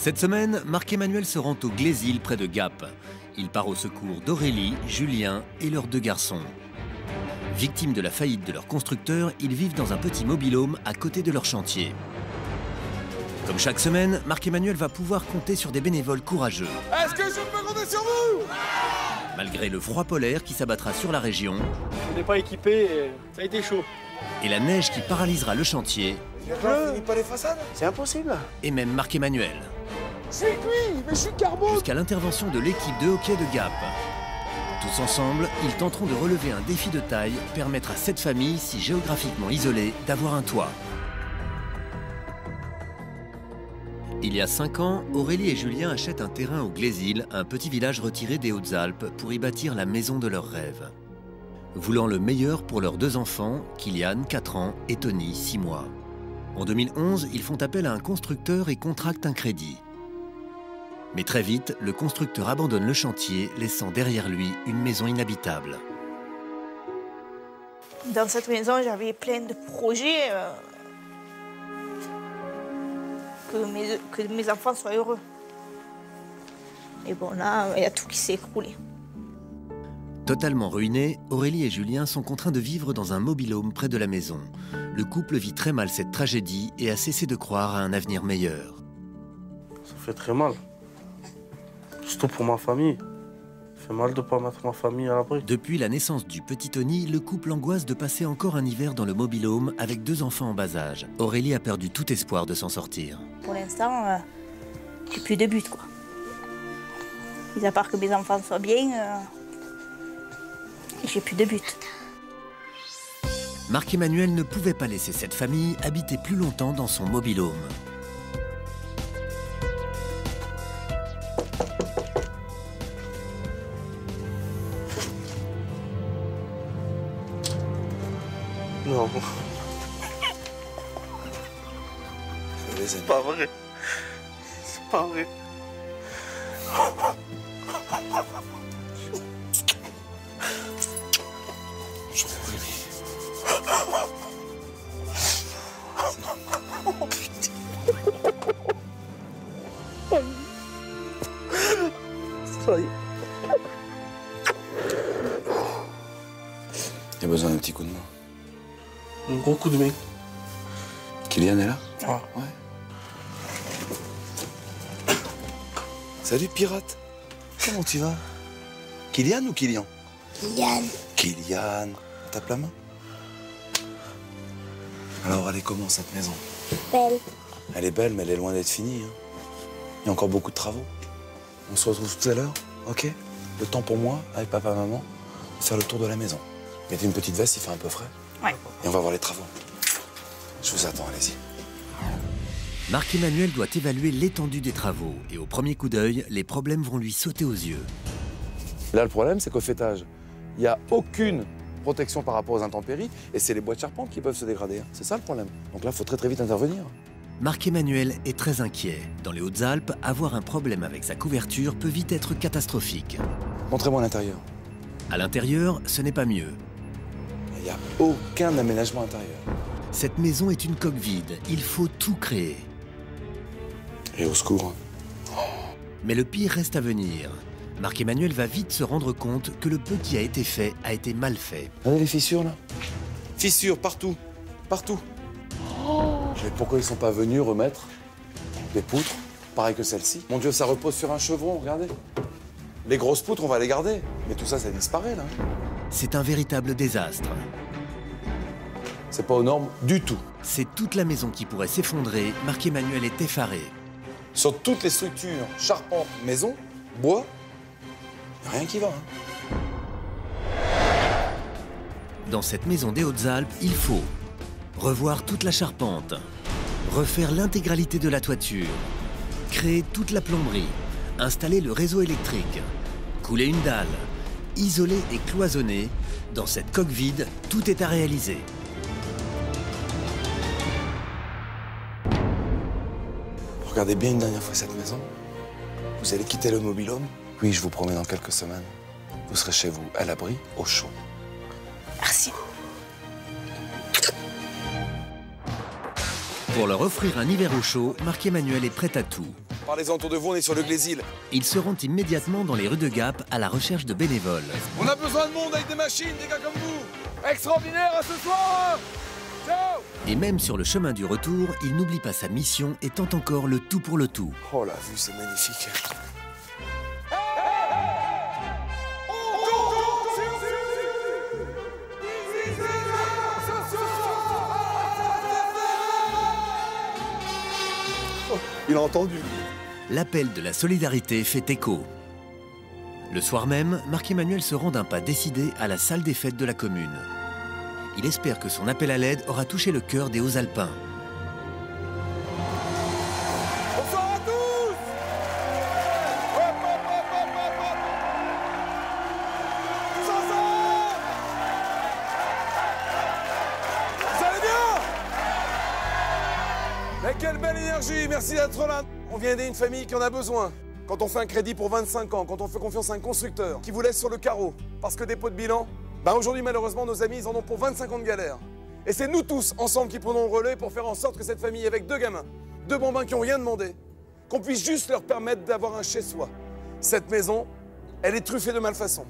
Cette semaine, Marc-Emmanuel se rend au Glésil près de Gap. Il part au secours d'Aurélie, Julien et leurs 2 garçons. Victimes de la faillite de leur constructeur, ils vivent dans un petit mobil-home à côté de leur chantier. Comme chaque semaine, Marc-Emmanuel va pouvoir compter sur des bénévoles courageux. Est-ce que je peux compter sur vous? Malgré le froid polaire qui s'abattra sur la région, on n'est pas équipé et ça a été chaud. Et la neige qui paralysera le chantier, On finit pas les façades? C'est impossible. et même Marc-Emmanuel. Je suis cuit, mais je suis carbone. Jusqu'à l'intervention de l'équipe de hockey de Gap. Tous ensemble, ils tenteront de relever un défi de taille, permettre à cette famille, si géographiquement isolée, d'avoir un toit. Il y a 5 ans, Aurélie et Julien achètent un terrain au Glésil, un petit village retiré des Hautes-Alpes, pour y bâtir la maison de leurs rêves. Voulant le meilleur pour leurs 2 enfants, Kylian, 4 ans, et Tony, 6 mois. En 2011, ils font appel à un constructeur et contractent un crédit. Mais très vite, le constructeur abandonne le chantier, laissant derrière lui une maison inhabitable. Dans cette maison, j'avais plein de projets, que mes enfants soient heureux. Et bon, là, il y a tout qui s'est écroulé. Totalement ruinés, Aurélie et Julien sont contraints de vivre dans un mobil-home près de la maison. Le couple vit très mal cette tragédie et a cessé de croire à un avenir meilleur. Ça fait très mal. Surtout pour ma famille. Ça fait mal de ne pas mettre ma famille à l'abri. Depuis la naissance du petit Tony, le couple angoisse de passer encore un hiver dans le mobil-home avec 2 enfants en bas âge. Aurélie a perdu tout espoir de s'en sortir. Pour l'instant, j'ai plus de but, quoi. Mis à part que mes enfants soient bien, j'ai plus de but. Marc-Emmanuel ne pouvait pas laisser cette famille habiter plus longtemps dans son mobil-home. Non. C'est pas vrai. C'est pas vrai. Ça y est. Il y a besoin d'un petit coup de main. Un gros coup de main. Kylian est là? Ah. Ouais. Salut pirate. Comment tu vas? Kylian ou Kylian? Kylian. Kylian. Tape la main. Alors elle est comment cette maison? Belle. Elle est belle mais elle est loin d'être finie. Hein. Il y a encore beaucoup de travaux. On se retrouve tout à l'heure, ok? Le temps pour moi, avec papa et maman, de faire le tour de la maison. Mettez une petite veste, il fait un peu frais. Ouais. Et on va voir les travaux. Je vous attends, allez-y. Marc-Emmanuel doit évaluer l'étendue des travaux et au premier coup d'œil, les problèmes vont lui sauter aux yeux. Là, le problème, c'est qu'au fêtage, il n'y a aucune protection par rapport aux intempéries et c'est les bois de charpente qui peuvent se dégrader. Hein. C'est ça le problème. Donc là, il faut très vite intervenir. Marc-Emmanuel est très inquiet. Dans les Hautes-Alpes, avoir un problème avec sa couverture peut vite être catastrophique. Montrez-moi l'intérieur. À l'intérieur, ce n'est pas mieux. Il n'y a aucun aménagement intérieur. Cette maison est une coque vide. Il faut tout créer. Et au secours. Mais le pire reste à venir. Marc-Emmanuel va vite se rendre compte que le peu qui a été fait a été mal fait. Regardez les fissures, là. Fissures partout. Partout. Mais pourquoi ils ne sont pas venus remettre des poutres, pareil que celle-ci? Mon Dieu, ça repose sur un chevron, regardez. Les grosses poutres, on va les garder. Mais tout ça, ça disparaît, là. C'est un véritable désastre. C'est pas aux normes du tout. C'est toute la maison qui pourrait s'effondrer. Marc-Emmanuel est effaré. Sur toutes les structures, charpente, maison, bois, y a rien qui va. Hein. Dans cette maison des Hautes-Alpes, il faut revoir toute la charpente, refaire l'intégralité de la toiture, créer toute la plomberie, installer le réseau électrique, couler une dalle, isoler et cloisonner. Dans cette coque vide, tout est à réaliser. Regardez bien une dernière fois cette maison. Vous allez quitter le mobil-home. Oui, je vous promets, dans quelques semaines, vous serez chez vous, à l'abri, au chaud. Merci. Pour leur offrir un hiver au chaud, Marc-Emmanuel est prêt à tout. Parlez-en autour de vous, on est sur le Glésil. Ils se rendent immédiatement dans les rues de Gap à la recherche de bénévoles. On a besoin de monde avec des machines, des gars comme vous. Extraordinaire à ce soir. Ciao. Et même sur le chemin du retour, il n'oublie pas sa mission et tente encore le tout pour le tout. Oh la vue, c'est magnifique. Il a entendu. L'appel de la solidarité fait écho. Le soir même, Marc-Emmanuel se rend d'un pas décidé à la salle des fêtes de la commune. Il espère que son appel à l'aide aura touché le cœur des Hauts-Alpins. Bonsoir à tous. Hop, hop, hop, hop, hop, hop. Tous ensemble. Vous allez bien? Mais quelle belle énergie, merci d'être là. On vient aider une famille qui en a besoin. Quand on fait un crédit pour 25 ans, quand on fait confiance à un constructeur qui vous laisse sur le carreau parce que dépôt de bilan, ben aujourd'hui malheureusement nos amis ils en ont pour 25 ans de galère. Et c'est nous tous ensemble qui prenons le relais pour faire en sorte que cette famille avec 2 gamins, 2 bambins qui n'ont rien demandé, qu'on puisse juste leur permettre d'avoir un chez-soi. Cette maison, elle est truffée de malfaçons.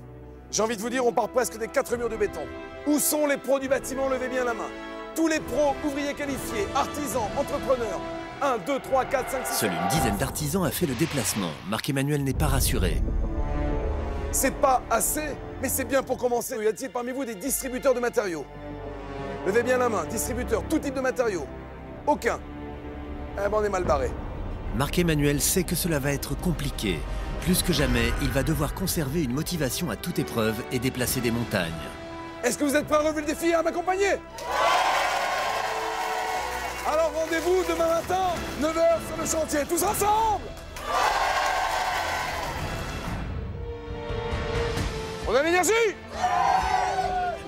J'ai envie de vous dire, on part presque des 4 murs de béton. Où sont les pros du bâtiment? Levez bien la main. Tous les pros, ouvriers qualifiés, artisans, entrepreneurs. 1, 2, 3, 4, 5, 6... Seule une dizaine d'artisans a fait le déplacement. Marc-Emmanuel n'est pas rassuré. C'est pas assez, mais c'est bien pour commencer. Y a-t-il parmi vous des distributeurs de matériaux? Levez bien la main. Distributeurs, tout type de matériaux. Aucun. Eh ben on est mal barré. Marc-Emmanuel sait que cela va être compliqué. Plus que jamais, il va devoir conserver une motivation à toute épreuve et déplacer des montagnes. Est-ce que vous êtes prêts à relever le défi et à m'accompagner? Alors rendez-vous demain matin, 9 h sur le chantier, tous ensemble. On a l'énergie.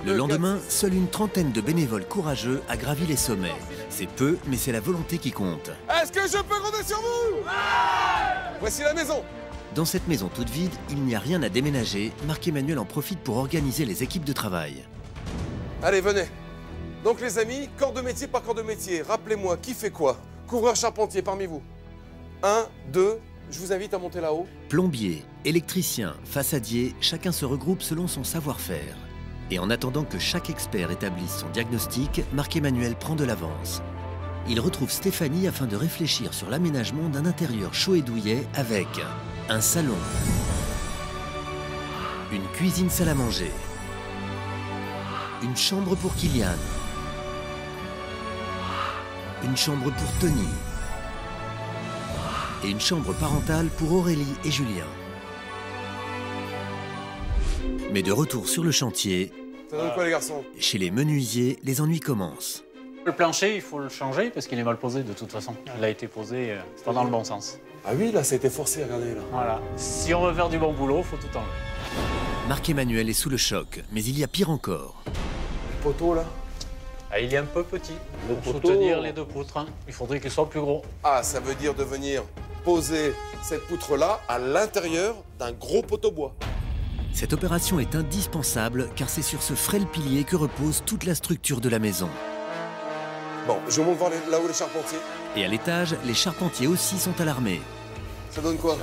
Le lendemain, seule une trentaine de bénévoles courageux a gravi les sommets. C'est peu, mais c'est la volonté qui compte. Est-ce que je peux compter sur vous? Voici la maison. Dans cette maison toute vide, il n'y a rien à déménager. Marc-Emmanuel en profite pour organiser les équipes de travail. Allez, venez. Donc les amis, corps de métier par corps de métier, rappelez-moi, qui fait quoi? Couvreur charpentier parmi vous. 1, 2, je vous invite à monter là-haut. Plombier, électricien, façadier, chacun se regroupe selon son savoir-faire. Et en attendant que chaque expert établisse son diagnostic, Marc-Emmanuel prend de l'avance. Il retrouve Stéphanie afin de réfléchir sur l'aménagement d'un intérieur chaud et douillet avec un salon, une cuisine salle à manger, une chambre pour Kylian, une chambre pour Tony et une chambre parentale pour Aurélie et Julien. Mais de retour sur le chantier, Ça donne quoi les garçons? chez les menuisiers, les ennuis commencent. Le plancher, il faut le changer parce qu'il est mal posé de toute façon. Il a été posé pas dans le bon sens. Ah oui, là, ça a été forcé, regardez là. Voilà. Si on veut faire du bon boulot, il faut tout enlever. Marc-Emmanuel est sous le choc, mais il y a pire encore. Le poteau là. Ah, il est un peu petit. Pour soutenir les 2 poutres, hein. Il faudrait qu'il soit plus gros. Ah, ça veut dire de venir poser cette poutre-là à l'intérieur d'un gros poteau bois. Cette opération est indispensable car c'est sur ce frêle pilier que repose toute la structure de la maison. Bon, je monte voir là-haut les charpentiers. Et à l'étage, les charpentiers aussi sont alarmés. Ça donne quoi?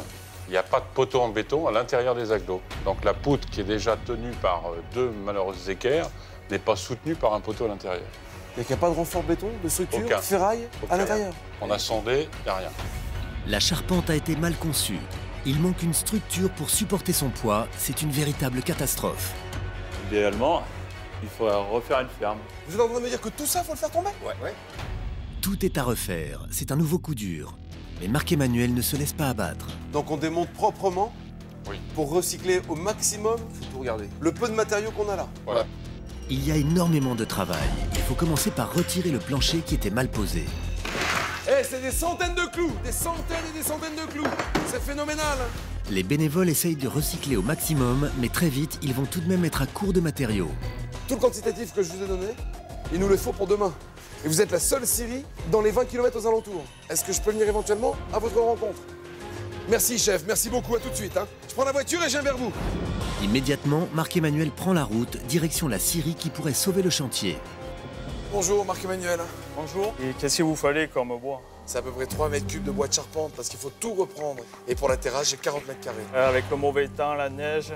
Il n'y a pas de poteau en béton à l'intérieur des agglos. Donc la poutre qui est déjà tenue par 2 malheureuses équerres n'est pas soutenue par un poteau à l'intérieur. Il n'y a pas de renfort béton, de structure, Aucun. de ferraille Aucun. à l'intérieur? On a sondé, il n'y a rien. La charpente a été mal conçue. Il manque une structure pour supporter son poids. C'est une véritable catastrophe. Idéalement, il faudrait refaire une ferme. Vous êtes en train de me dire que tout ça, faut le faire tomber? Ouais. Tout est à refaire. C'est un nouveau coup dur. Mais Marc-Emmanuel ne se laisse pas abattre. Donc on démonte proprement Oui. pour recycler au maximum, faut tout regarder, le peu de matériaux qu'on a là. Voilà. Il y a énormément de travail. Il faut commencer par retirer le plancher qui était mal posé. Eh, c'est des centaines de clous, des centaines et des centaines de clous. C'est phénoménal. Hein. Les bénévoles essayent de recycler au maximum, mais très vite, ils vont tout de même être à court de matériaux. Tout le quantitatif que je vous ai donné, il nous le faut pour demain. Et vous êtes la seule scierie dans les 20 km aux alentours. Est-ce que je peux venir éventuellement à votre rencontre? Merci chef, merci beaucoup, à tout de suite. Hein. Je prends la voiture et je viens vers vous. Immédiatement, Marc-Emmanuel prend la route, direction la scierie qui pourrait sauver le chantier. Bonjour Marc-Emmanuel. Bonjour. Et qu'est-ce qu'il vous fallait comme bois? c'est à peu près 3 mètres cubes de bois de charpente parce qu'il faut tout reprendre. Et pour la terrasse, j'ai 40 mètres carrés. Avec le mauvais temps, la neige,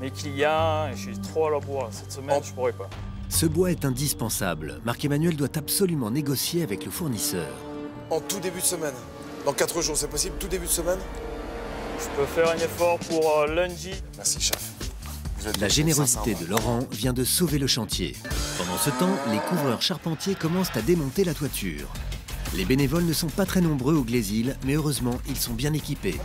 mes clients, je suis trop à la bois. Cette semaine, je pourrais pas. Ce bois est indispensable. Marc-Emmanuel doit absolument négocier avec le fournisseur. En tout début de semaine. Dans 4 jours, c'est possible, tout début de semaine? Je peux faire un effort pour lundi. Merci, chef. La générosité de Laurent vient de sauver le chantier. Pendant ce temps, les couvreurs charpentiers commencent à démonter la toiture. Les bénévoles ne sont pas très nombreux au Glésil, mais heureusement, ils sont bien équipés.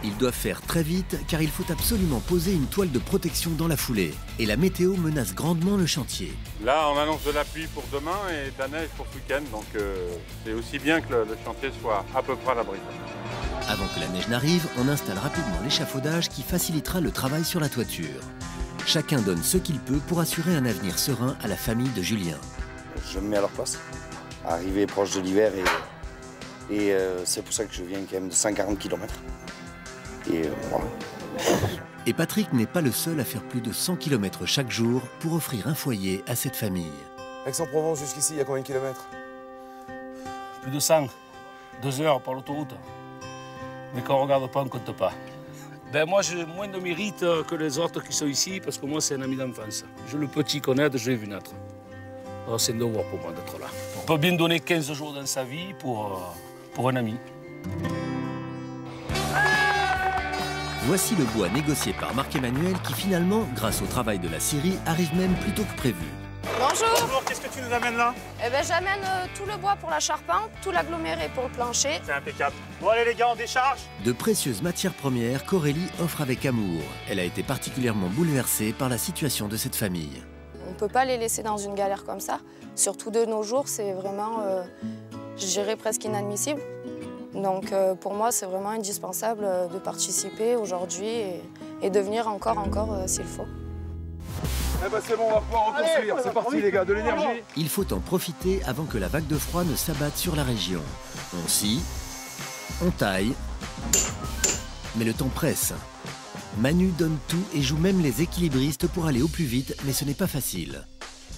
Ils doivent faire très vite car il faut absolument poser une toile de protection dans la foulée. Et la météo menace grandement le chantier. Là, on annonce de la pluie pour demain et de la neige pour ce week-end. Donc c'est aussi bien que le chantier soit à peu près à l'abri. Avant que la neige n'arrive, on installe rapidement l'échafaudage qui facilitera le travail sur la toiture. Chacun donne ce qu'il peut pour assurer un avenir serein à la famille de Julien. Je me mets à leur place. Arrivé proche de l'hiver et c'est pour ça que je viens quand même de 140 km. Et voilà. Et Patrick n'est pas le seul à faire plus de 100 km chaque jour pour offrir un foyer à cette famille. Aix-en-Provence jusqu'ici, il y a combien de kilomètres? Plus de 100. 2 heures par l'autoroute. Mais quand on ne regarde pas, on ne compte pas. Ben moi, j'ai moins de mérite que les autres qui sont ici, parce que moi, c'est un ami d'enfance. Je le petit qu'on aide, je l'ai vu naître. Alors, c'est un devoir pour moi d'être là. On peut bien donner 15 jours dans sa vie pour un ami. Voici le bois négocié par Marc-Emmanuel qui finalement, grâce au travail de la scierie, arrive même plus tôt que prévu. Bonjour. Bonjour, qu'est-ce que tu nous amènes là? Eh ben, j'amène tout le bois pour la charpente, tout l'aggloméré pour le plancher. C'est impeccable. Bon allez les gars, on décharge. De précieuses matières premières qu'Aurélie offre avec amour. Elle a été particulièrement bouleversée par la situation de cette famille. On ne peut pas les laisser dans une galère comme ça. Surtout de nos jours, c'est vraiment, je dirais, presque inadmissible. Donc pour moi, c'est vraiment indispensable de participer aujourd'hui et de venir encore s'il faut. Eh ben c'est bon, on va pouvoir reconstruire. C'est parti les gars, de l'énergie. Il faut en profiter avant que la vague de froid ne s'abatte sur la région. On scie, on taille, mais le temps presse. Manu donne tout et joue même les équilibristes pour aller au plus vite, mais ce n'est pas facile.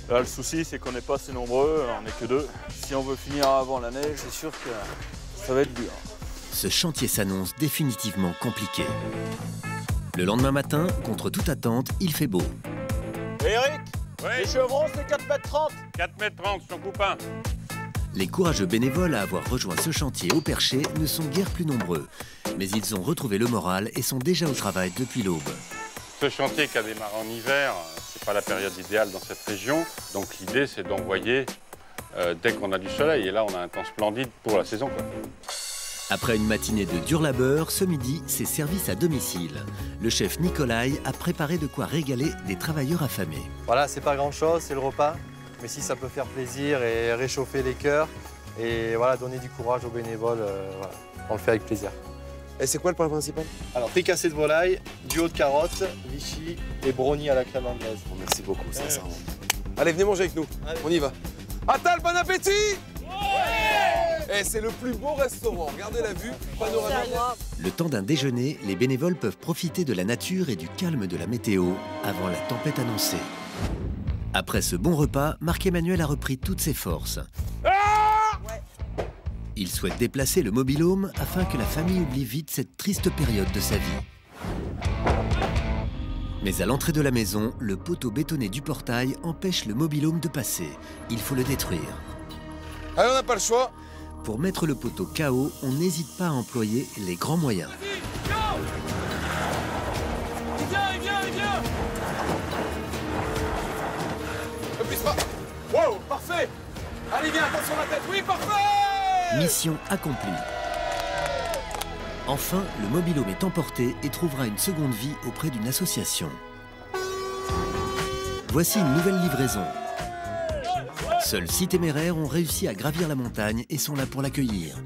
Là, le souci, c'est qu'on n'est pas assez nombreux, on n'est que 2. Si on veut finir avant la neige, c'est sûr que ça va être dur. Ce chantier s'annonce définitivement compliqué. Le lendemain matin, contre toute attente, il fait beau. Eric, Oui. les chevrons, c'est 4,30 m. 4,30 m, j'en coupe un. Les courageux bénévoles à avoir rejoint ce chantier au perché ne sont guère plus nombreux. Mais ils ont retrouvé le moral et sont déjà au travail depuis l'aube. Ce chantier qui a démarré en hiver, c'est pas la période idéale dans cette région. Donc l'idée, c'est d'envoyer dès qu'on a du soleil. Et là, on a un temps splendide pour la saison, quoi. Après une matinée de dur labeur, ce midi, c'est service à domicile. Le chef Nicolai a préparé de quoi régaler des travailleurs affamés. Voilà, c'est pas grand-chose, c'est le repas. Mais si ça peut faire plaisir et réchauffer les cœurs et voilà, donner du courage aux bénévoles, voilà, on le fait avec plaisir. Et c'est quoi le plat principal? Alors, fricassé de volaille, duo de carottes, vichy et brownie à la crème anglaise. Oh, merci beaucoup, sincèrement. Allez, venez manger avec nous. Allez. On y va. Atal, bon appétit! Et c'est le plus beau restaurant. Regardez la vue panoramique. Le temps d'un déjeuner, les bénévoles peuvent profiter de la nature et du calme de la météo avant la tempête annoncée. Après ce bon repas, Marc-Emmanuel a repris toutes ses forces. Il souhaite déplacer le mobil-home afin que la famille oublie vite cette triste période de sa vie. Mais à l'entrée de la maison, le poteau bétonné du portail empêche le mobil-home de passer. Il faut le détruire. Allez, on n'a pas le choix. Pour mettre le poteau KO, on n'hésite pas à employer les grands moyens. Il vient. Ne puisse pas. Wow, parfait. Allez, viens, attention la tête. Oui, parfait. Mission accomplie. Enfin, le mobil-home est emporté et trouvera une seconde vie auprès d'une association. Voici une nouvelle livraison. Seuls 6 téméraires ont réussi à gravir la montagne et sont là pour l'accueillir.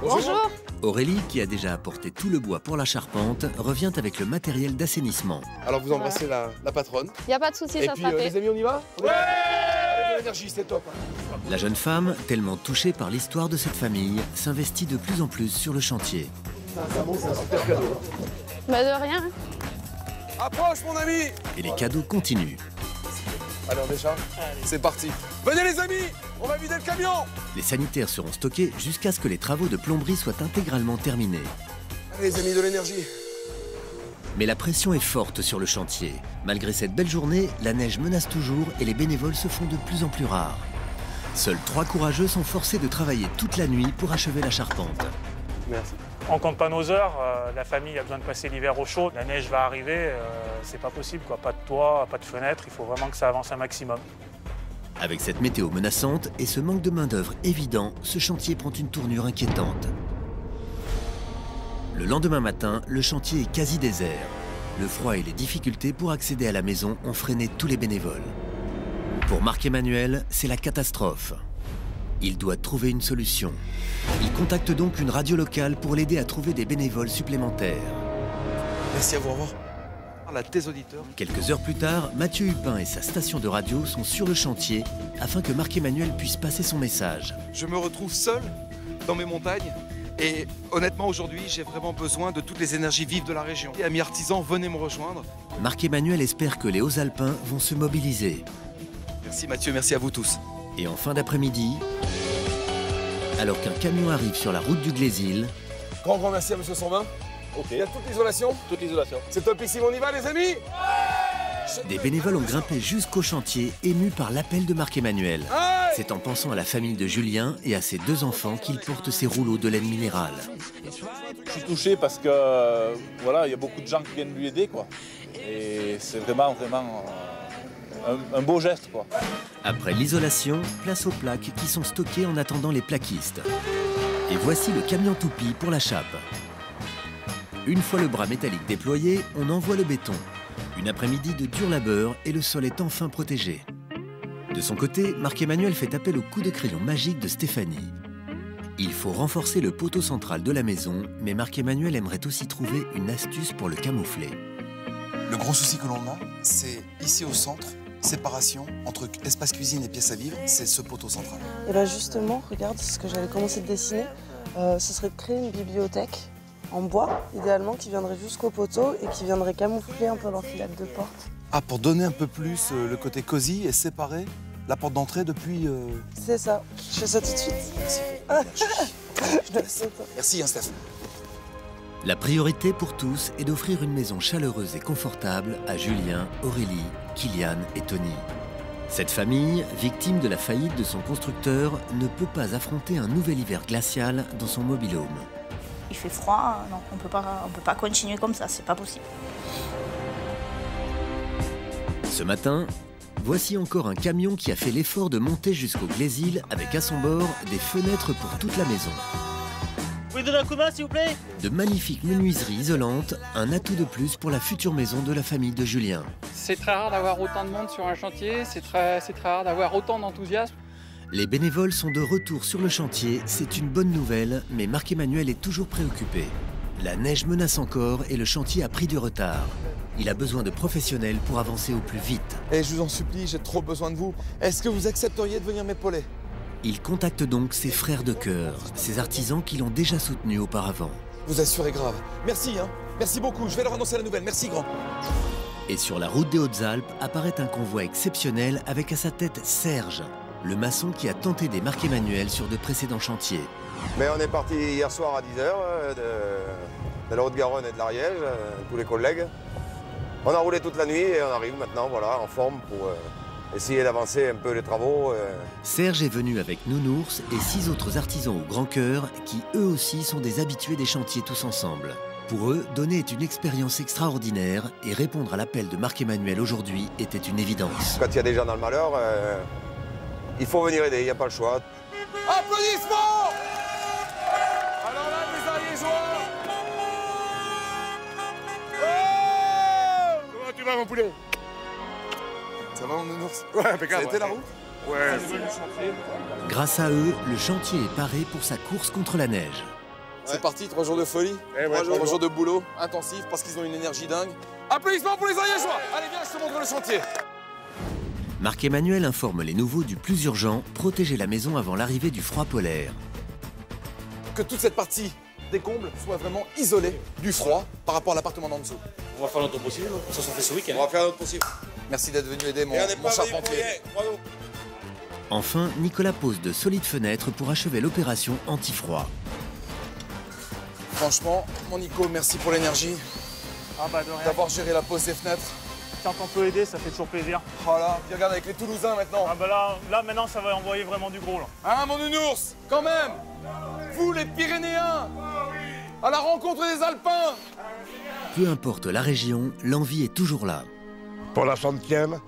Bonjour. Aurélie, qui a déjà apporté tout le bois pour la charpente, revient avec le matériel d'assainissement. Alors vous embrassez la patronne. Il n'y a pas de souci, Et ça puis, sera fait. les amis, on y va? Ouais. Allez, de l'énergie, c'est top. La jeune femme, tellement touchée par l'histoire de cette famille, s'investit de plus en plus sur le chantier. C'est un super cadeau. Bah de rien. Approche, mon ami. Et les cadeaux continuent. Allez, on décharge. C'est parti. Venez les amis, on va vider le camion. Les sanitaires seront stockés jusqu'à ce que les travaux de plomberie soient intégralement terminés. Allez les amis, de l'énergie. Mais la pression est forte sur le chantier. Malgré cette belle journée, la neige menace toujours et les bénévoles se font de plus en plus rares. Seuls 3 courageux sont forcés de travailler toute la nuit pour achever la charpente. Merci. On compte pas nos heures, la famille a besoin de passer l'hiver au chaud, la neige va arriver, c'est pas possible quoi. Pas de toit, pas de fenêtre, il faut vraiment que ça avance un maximum. Avec cette météo menaçante et ce manque de main-d'œuvre évident, ce chantier prend une tournure inquiétante. Le lendemain matin, le chantier est quasi désert. Le froid et les difficultés pour accéder à la maison ont freiné tous les bénévoles. Pour Marc-Emmanuel, c'est la catastrophe. Il doit trouver une solution. Il contacte donc une radio locale pour l'aider à trouver des bénévoles supplémentaires. Merci à vous, au revoir. À tes auditeurs. Quelques heures plus tard, Mathieu Hupin et sa station de radio sont sur le chantier afin que Marc-Emmanuel puisse passer son message. Je me retrouve seul dans mes montagnes et honnêtement aujourd'hui j'ai vraiment besoin de toutes les énergies vives de la région. Et amis artisans, venez me rejoindre. Marc-Emmanuel espère que les Hauts-Alpins vont se mobiliser. Merci Mathieu, merci à vous tous. Et en fin d'après-midi, alors qu'un camion arrive sur la route du Glésil... Grand merci à monsieur Sombin. Ok. Il y a toute l'isolation. Toute l'isolation. C'est top ici, on y va les amis. Des bénévoles ont grimpé jusqu'au chantier, émus par l'appel de Marc-Emmanuel. C'est en pensant à la famille de Julien et à ses 2 enfants qu'il porte ses rouleaux de laine minérale. Je suis touché parce que voilà, il y a beaucoup de gens qui viennent lui aider, quoi. Et c'est vraiment un beau geste, quoi. Après l'isolation, place aux plaques qui sont stockées en attendant les plaquistes. Et voici le camion toupie pour la chape. Une fois le bras métallique déployé, on envoie le béton. Une après-midi de dur labeur et le sol est enfin protégé. De son côté, Marc-Emmanuel fait appel au coup de crayon magique de Stéphanie. Il faut renforcer le poteau central de la maison, mais Marc-Emmanuel aimerait aussi trouver une astuce pour le camoufler. Le gros souci que l'on a, c'est ici au centre, séparation entre espace cuisine et pièce à vivre, c'est ce poteau central. Et bien justement, regarde ce que j'avais commencé de dessiner, ce serait de créer une bibliothèque en bois, idéalement, qui viendrait jusqu'au poteau et qui viendrait camoufler un peu l'enfilade de porte. Ah, pour donner un peu plus le côté cosy et séparer la porte d'entrée depuis... C'est ça, je fais ça tout de suite. Merci. Merci, hein, Steph. La priorité pour tous est d'offrir une maison chaleureuse et confortable à Julien, Aurélie, Kylian et Tony. Cette famille, victime de la faillite de son constructeur, ne peut pas affronter un nouvel hiver glacial dans son mobil-home. Il fait froid, donc on peut pas continuer comme ça, c'est pas possible. Ce matin, voici encore un camion qui a fait l'effort de monter jusqu'au Glésil avec à son bord des fenêtres pour toute la maison. Vous pouvez donner un coup de main, s'il vous plaît? De magnifiques menuiseries isolantes, un atout de plus pour la future maison de la famille de Julien. C'est très rare d'avoir autant de monde sur un chantier, c'est très rare d'avoir autant d'enthousiasme. Les bénévoles sont de retour sur le chantier, c'est une bonne nouvelle, mais Marc-Emmanuel est toujours préoccupé. La neige menace encore et le chantier a pris du retard. Il a besoin de professionnels pour avancer au plus vite. Et je vous en supplie, j'ai trop besoin de vous. Est-ce que vous accepteriez de venir m'épauler? Il contacte donc ses frères de cœur, ces artisans qui l'ont déjà soutenu auparavant. Vous assurez grave. Merci, hein. Merci beaucoup, je vais leur annoncer la nouvelle. Merci, grand. Et sur la route des Hautes-Alpes apparaît un convoi exceptionnel avec à sa tête Serge, le maçon qui a tenté d'aider Marc-Emmanuel sur de précédents chantiers. Mais on est parti hier soir à 10h de la Haute-Garonne et de l'Ariège, tous les collègues. On a roulé toute la nuit et on arrive maintenant voilà, en forme pour essayer d'avancer un peu les travaux. Serge est venu avec Nounours et 6 autres artisans au grand cœur qui eux aussi sont des habitués des chantiers tous ensemble. Pour eux, donner est une expérience extraordinaire et répondre à l'appel de Marc-Emmanuel aujourd'hui était une évidence. Quand il y a des gens dans le malheur, il faut venir aider, il n'y a pas le choix. Applaudissements! Alors là, les Ariégeois! Oh! Comment tu vas, mon poulet? Ça va, mon nounours? Ouais, impeccable. C'était la route? Ouais. Grâce à eux, le chantier est paré pour sa course contre la neige. C'est parti, 3 jours de folie, 3 jours de boulot intensif parce qu'ils ont une énergie dingue. Applaudissements pour les Ariégeois! Allez, viens, je te montre le chantier. Marc-Emmanuel informe les nouveaux du plus urgent, protéger la maison avant l'arrivée du froid polaire. Que toute cette partie des combles soit vraiment isolée du froid par rapport à l'appartement d'en dessous. On va faire notre possible, ça s'en fait ce week-end. On va faire notre possible. Merci d'être venu aider mon charpentier. Enfin, Nicolas pose de solides fenêtres pour achever l'opération anti-froid. Franchement, mon Nico, merci pour l'énergie. Ah bah de rien. D'avoir géré la pose des fenêtres. Quand on peut aider, ça fait toujours plaisir. Voilà, puis regarde avec les Toulousains maintenant. Ah bah là maintenant, ça va envoyer vraiment du gros là. Hein, mon nounours, quand même. Vous, les Pyrénéens, à la rencontre des Alpins. Peu importe la région, l'envie est toujours là. Pour la 100e,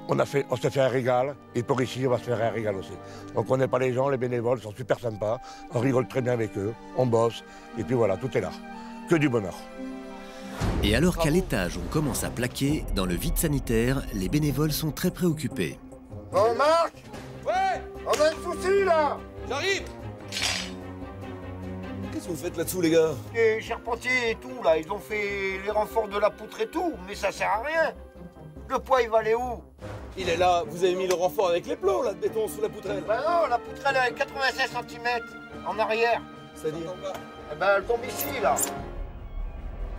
on s'est fait un régal, et pour ici, on va se faire un régal aussi. Donc on n'est pas les gens, les bénévoles sont super sympas, on rigole très bien avec eux, on bosse, et puis voilà, tout est là. Que du bonheur. Et alors qu'à l'étage, on commence à plaquer, dans le vide sanitaire, les bénévoles sont très préoccupés. Bon, Marc. Ouais. On a un souci, là. J'arrive. Qu'est-ce que vous faites là-dessous, les gars? Les charpentiers et tout, là, ils ont fait les renforts de la poutre et tout, mais ça sert à rien. Le poids, il va aller où? Il est là, vous avez mis le renfort avec les plots, là, de béton sous la poutrelle. Ben non, la poutrelle est 96 cm en arrière. C'est-à-dire? Eh ben, elle tombe ici, là.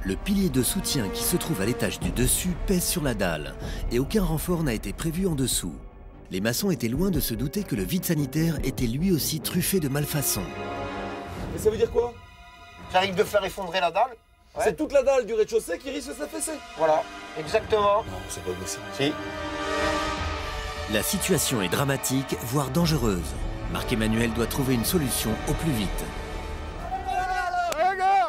Le pilier de soutien qui se trouve à l'étage du dessus pèse sur la dalle, et aucun renfort n'a été prévu en dessous. Les maçons étaient loin de se douter que le vide sanitaire était lui aussi truffé de malfaçons. Et ça veut dire quoi? Ça risque de faire effondrer la dalle. Ouais. C'est toute la dalle du rez-de-chaussée qui risque de s'affaisser. Voilà, exactement. Non, c'est pas possible. Si. La situation est dramatique, voire dangereuse. Marc-Emmanuel doit trouver une solution au plus vite.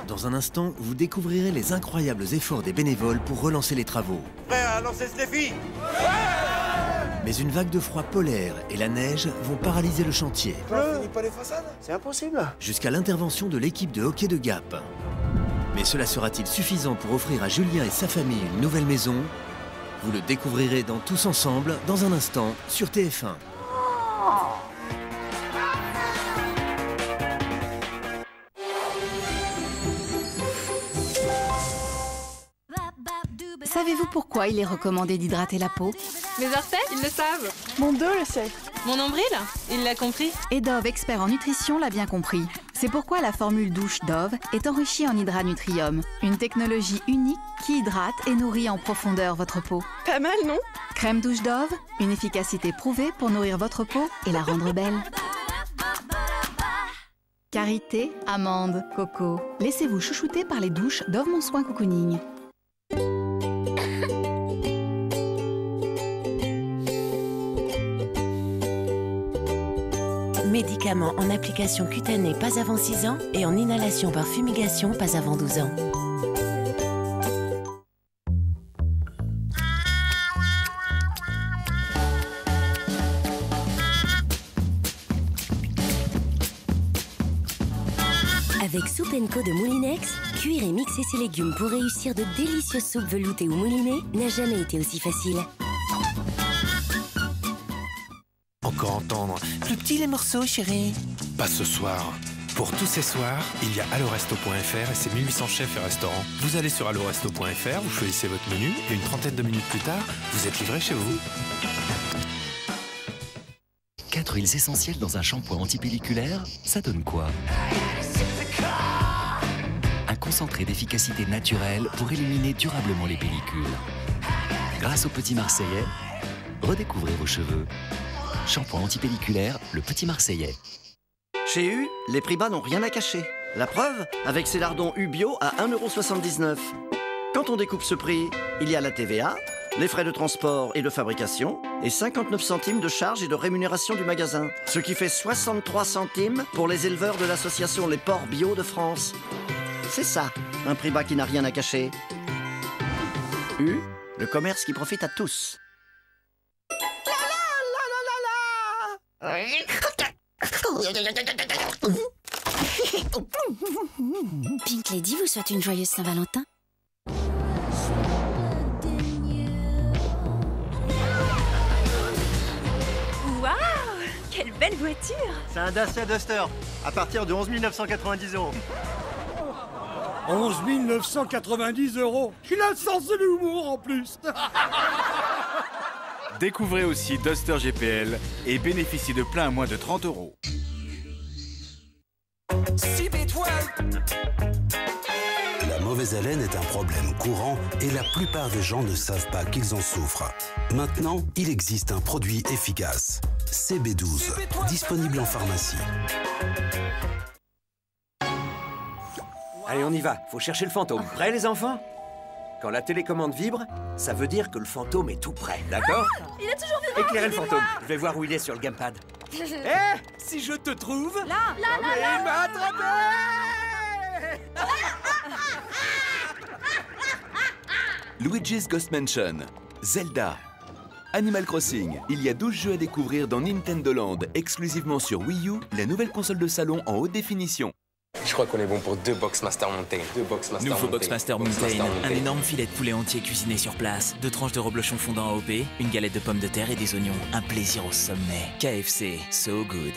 Dans un instant, vous découvrirez les incroyables efforts des bénévoles pour relancer les travaux. Prêt à lancer ce défi? Mais une vague de froid polaire et la neige vont paralyser le chantier. On finit pas les façades? C'est impossible. Jusqu'à l'intervention de l'équipe de hockey de Gap. Mais cela sera-t-il suffisant pour offrir à Julien et sa famille une nouvelle maison? Vous le découvrirez dans Tous Ensemble, dans un instant, sur TF1. Savez-vous pourquoi il est recommandé d'hydrater la peau? Mes orteils, ils le savent. Mon dos le sait. Mon nombril, il l'a compris. Et Dove, expert en nutrition, l'a bien compris. C'est pourquoi la formule douche Dove est enrichie en Hydranutrium, une technologie unique qui hydrate et nourrit en profondeur votre peau. Pas mal, non? Crème douche Dove, une efficacité prouvée pour nourrir votre peau et la rendre belle. Karité, amande, coco. Laissez-vous chouchouter par les douches Dove Mon Soin Cocooning. Médicaments en application cutanée pas avant 6 ans et en inhalation par fumigation pas avant 12 ans. Avec Soup & Co de Moulinex, cuire et mixer ses légumes pour réussir de délicieuses soupes veloutées ou moulinées n'a jamais été aussi facile. Encore entendre. Plus petit les morceaux, chérie. Pas ce soir. Pour tous ces soirs, il y a alloresto.fr et ses 1800 chefs et restaurants. Vous allez sur alloresto.fr, vous choisissez votre menu et une trentaine de minutes plus tard, vous êtes livré chez vous. 4 huiles essentielles dans un shampoing antipelliculaire, ça donne quoi? Un concentré d'efficacité naturelle pour éliminer durablement les pellicules. Grâce au Petit Marseillais, redécouvrez vos cheveux. Shampoing antipelliculaire, le Petit Marseillais. Chez U, les prix bas n'ont rien à cacher. La preuve, avec ces lardons U bio à 1,79 €. Quand on découpe ce prix, il y a la TVA, les frais de transport et de fabrication, et 59 centimes de charges et de rémunération du magasin. Ce qui fait 63 centimes pour les éleveurs de l'association Les Porcs Bio de France. C'est ça, un prix bas qui n'a rien à cacher. U, le commerce qui profite à tous. Pink Lady vous souhaite une joyeuse Saint-Valentin. Waouh, quelle belle voiture! C'est un Dacia Duster, à partir de 11 990 €. 11 990 €. Il a le sens de l'humour en plus. Découvrez aussi Duster GPL et bénéficiez de plein à moins de 30 €. La mauvaise haleine est un problème courant et la plupart des gens ne savent pas qu'ils en souffrent. Maintenant, il existe un produit efficace. CB12, disponible en pharmacie. Allez, on y va. Faut chercher le fantôme. Prêts, les enfants? Quand la télécommande vibre, ça veut dire que le fantôme est tout près, d'accord? Il est toujours vivant. Éclairez le fantôme. Je vais voir où il est sur le gamepad. Si je te trouve... Là, il m'a attrapé. Luigi's Ghost Mansion, Zelda, Animal Crossing. Il y a 12 jeux à découvrir dans Nintendo Land, exclusivement sur Wii U, la nouvelle console de salon en haute définition. Je crois qu'on est bon pour 2 Boxmaster Mountain. Nouveau Boxmaster Mountain, un énorme filet de poulet entier cuisiné sur place, 2 tranches de reblochon fondant AOP, une galette de pommes de terre et des oignons. Un plaisir au sommet. KFC, so good.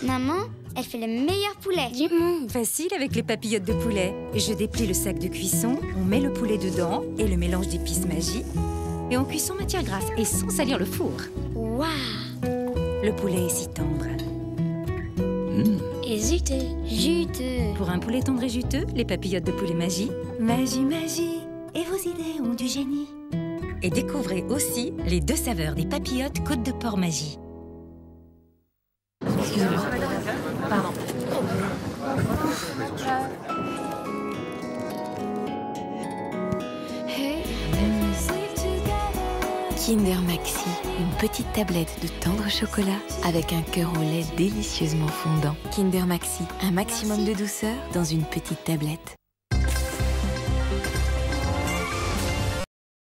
Maman, elle fait le meilleur poulet du monde. Facile avec les papillotes de poulet. Je déplie le sac de cuisson, on met le poulet dedans et le mélange d'épices magie. Et on cuit sans matière grasse et sans salir le four. Waouh! Le poulet est si tendre. Et juteux. Pour un poulet tendre et juteux, les papillotes de poulet magie. Magie, magie. Et vos idées ont du génie. Et découvrez aussi les 2 saveurs des papillotes côte de porc magie. Excusez-moi. Pardon. Kinder Maxi, une petite tablette de tendre chocolat avec un cœur au lait délicieusement fondant. Kinder Maxi, un maximum de douceur dans une petite tablette.